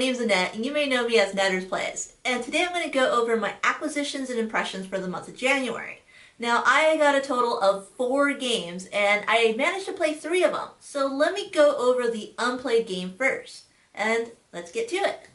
name's Annette, and you may know me as Nettersplays, and today I'm going to go over my acquisitions and impressions for the month of January. Now, I got a total of 4 games, and I managed to play 3 of them, so let me go over the unplayed game first, and let's get to it.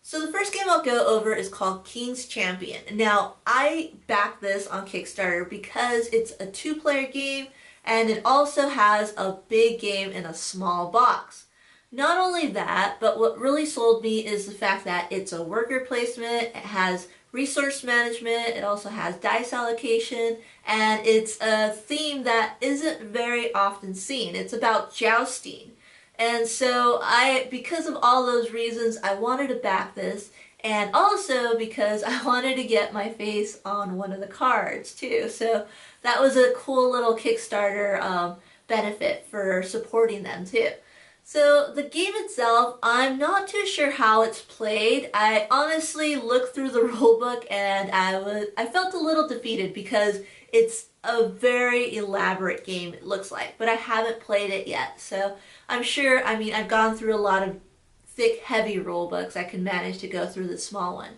So the first game I'll go over is called King's Champion. Now, I backed this on Kickstarter because it's a 2-player game, and it also has a big game in a small box. Not only that, but what really sold me is the fact that it's a worker placement, it has resource management, it also has dice allocation, and it's a theme that isn't very often seen. It's about jousting. And so because of all those reasons, I wanted to back this, and also because I wanted to get my face on one of the cards too. So that was a cool little Kickstarter benefit for supporting them too. So the game itself, I'm not too sure how it's played. I honestly looked through the rulebook and I felt a little defeated because it's a very elaborate game, it looks like, but I haven't played it yet. So I'm sure, I've gone through a lot of thick, heavy rulebooks. I can manage to go through the small one.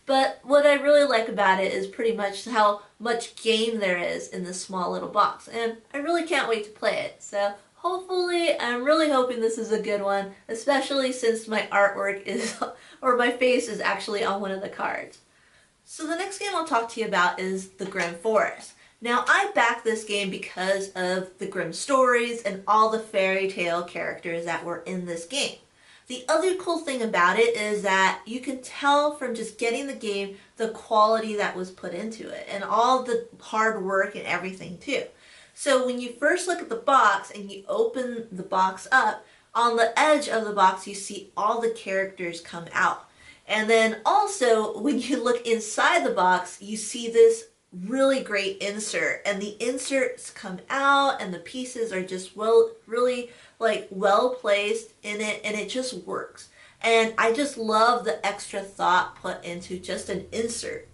But what I really like about it is pretty much how much game there is in this small little box, and I really can't wait to play it. So hopefully, I'm really hoping this is a good one, especially since my artwork is, or my face is actually on one of the cards. So the next game I'll talk to you about is the Grimm Forest. Now, I backed this game because of the Grimm stories and all the fairy tale characters that were in this game. The other cool thing about it is that you can tell from just getting the game the quality that was put into it and all the hard work and everything too. So when you first look at the box and you open the box up, on the edge of the box you see all the characters come out. And then also when you look inside the box, you see this really great insert, and the inserts come out and the pieces are just really well placed in it, and it just works. And I just love the extra thought put into just an insert.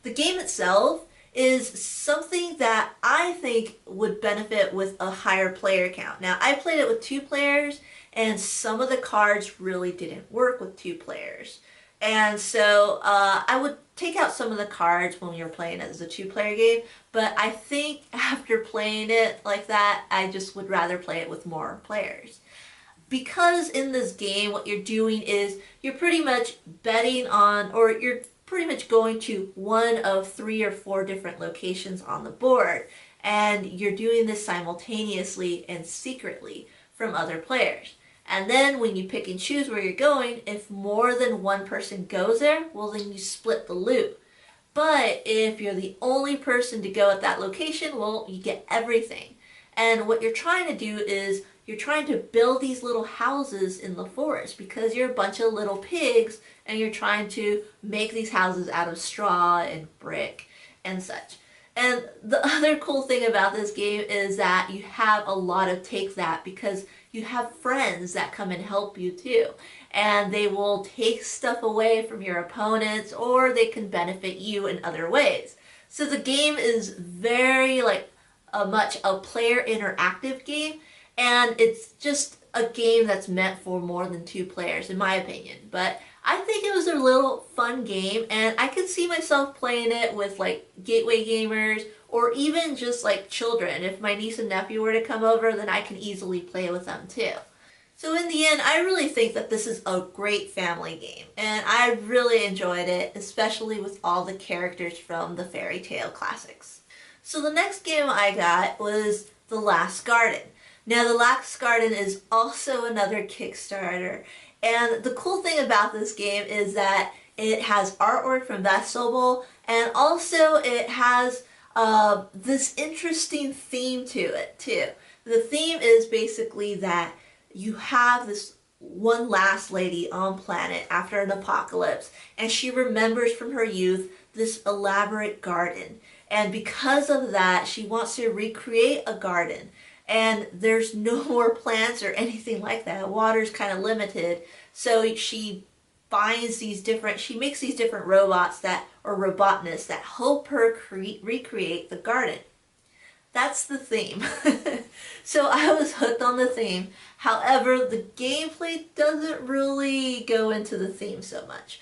The game itself is something that I think would benefit with a higher player count. Now, I played it with 2 players, and some of the cards really didn't work with 2 players. And so I would take out some of the cards when you're playing it as a 2-player game, but I think after playing it like that, I just would rather play it with more players. Because in this game, what you're doing is you're pretty much betting on, or you're pretty much going to one of 3 or 4 different locations on the board, and you're doing this simultaneously and secretly from other players. And then when you pick and choose where you're going, if more than one person goes there, well, then you split the loot. But if you're the only person to go at that location, well, you get everything. And what you're trying to do is you're trying to build these little houses in the forest because you're a bunch of little pigs and you're trying to make these houses out of straw and brick and such. And the other cool thing about this game is that you have a lot of take that because you have friends that come and help you too. And they will take stuff away from your opponents, or they can benefit you in other ways. So the game is very much a player interactive game, and it's just a game that's meant for more than 2 players in my opinion. But I think it was a little fun game, and I could see myself playing it with gateway gamers or even just children. If my niece and nephew were to come over, then I can easily play with them too. So in the end, I really think that this is a great family game, and I really enjoyed it, especially with all the characters from the fairy tale classics. So the next game I got was The Last Garden. Now, The Last Garden is also another Kickstarter, and the cool thing about this game is that it has artwork from Beth Sobel, and also it has this interesting theme to it too. The theme is basically that you have this one last lady on planet after an apocalypse, and she remembers from her youth this elaborate garden, and because of that she wants to recreate a garden, and there's no more plants or anything like that. Water's kind of limited, so she makes these different robots or robotnists that help her recreate the garden. That's the theme. So I was hooked on the theme. However, the gameplay doesn't really go into the theme so much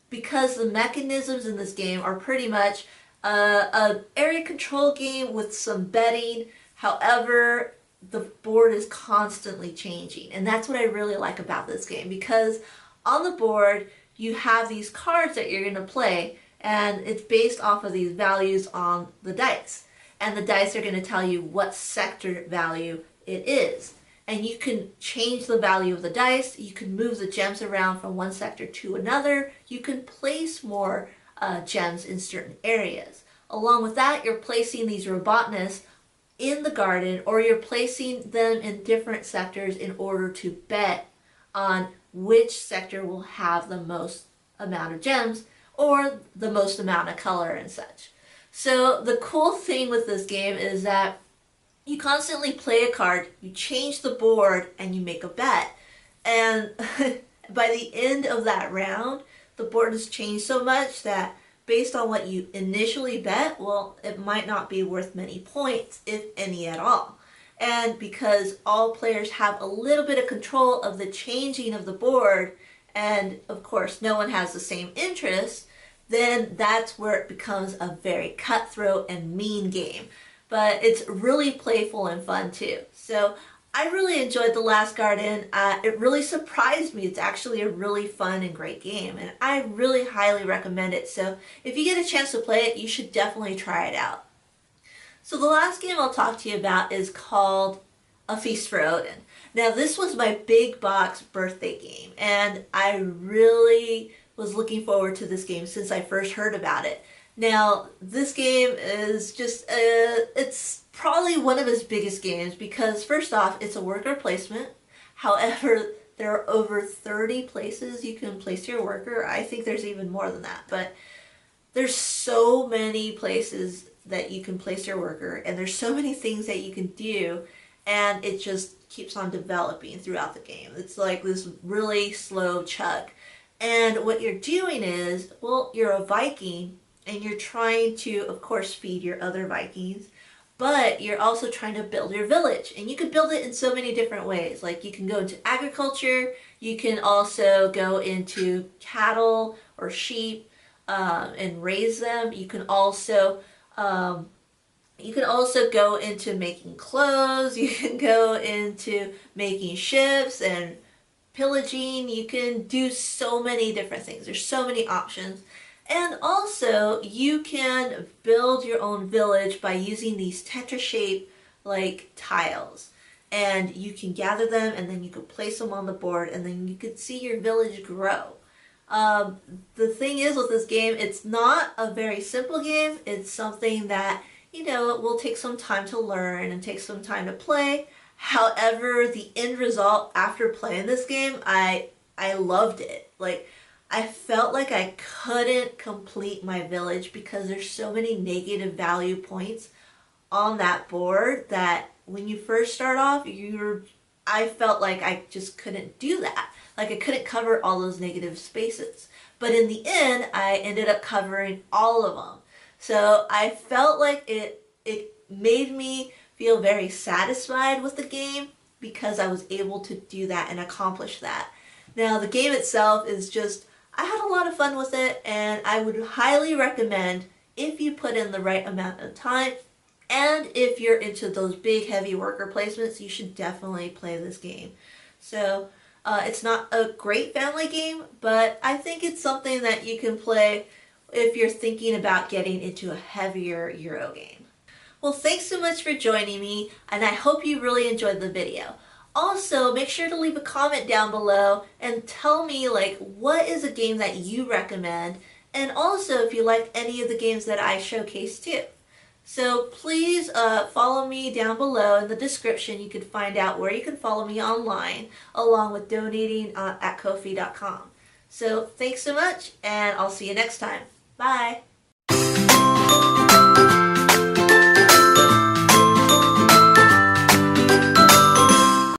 because the mechanisms in this game are pretty much an area control game with some betting. However, the board is constantly changing, and that's what I really like about this game, because on the board you have these cards that you're going to play, and it's based off of these values on the dice, and the dice are going to tell you what sector value it is. And you can change the value of the dice, you can move the gems around from one sector to another, you can place more gems in certain areas. Along with that, you're placing these robotnists in the garden, or you're placing them in different sectors in order to bet on which sector will have the most amount of gems or the most amount of color and such. So the cool thing with this game is that you constantly play a card, you change the board, and you make a bet. And by the end of that round, the board has changed so much that based on what you initially bet, well, it might not be worth many points, if any at all. And because all players have a little bit of control of the changing of the board, and of course no one has the same interest, then that's where it becomes a very cutthroat and mean game. But it's really playful and fun too. So I really enjoyed The Last Garden. It really surprised me. It's actually a really fun and great game, and I really highly recommend it. So if you get a chance to play it, you should definitely try it out. So the last game I'll talk to you about is called A Feast for Odin. Now this was my big box birthday game, and I really was looking forward to this game since I first heard about it. Now this game is just, it's probably one of his biggest games because first off, it's a worker placement. However, there are over 30 places you can place your worker. I think there's even more than that, but there's so many places that you can place your worker, and there's so many things that you can do, and it just keeps on developing throughout the game. It's like this really slow chug. And what you're doing is, well, you're a Viking, and you're trying to, of course, feed your other Vikings, but you're also trying to build your village. And you can build it in so many different ways. Like you can go into agriculture, you can also go into cattle or sheep and raise them. You can also go into making clothes, you can go into making ships and pillaging. You can do so many different things. There's so many options. And also, you can build your own village by using these tetra-shaped like tiles. And you can gather them, and then you can place them on the board, and then you can see your village grow. The thing is with this game, it's not a very simple game. It's something that, you know, it will take some time to learn and take some time to play. However, the end result after playing this game, I loved it. Like, I felt like I couldn't complete my village because there's so many negative value points on that board that when you first start off, I felt like I just couldn't do that. Like I couldn't cover all those negative spaces. But in the end, I ended up covering all of them. So I felt like it made me feel very satisfied with the game because I was able to do that and accomplish that. Now the game itself is just, I had a lot of fun with it, and I would highly recommend if you put in the right amount of time, and if you're into those big heavy worker placements, you should definitely play this game. So it's not a great family game, but I think it's something that you can play if you're thinking about getting into a heavier Euro game. Well, thanks so much for joining me, and I hope you really enjoyed the video. Also, make sure to leave a comment down below and tell me like what is a game that you recommend, and also if you liked any of the games that I showcased too. So please follow me down below in the description. You can find out where you can follow me online along with donating at Ko-fi.com. So thanks so much, and I'll see you next time. Bye!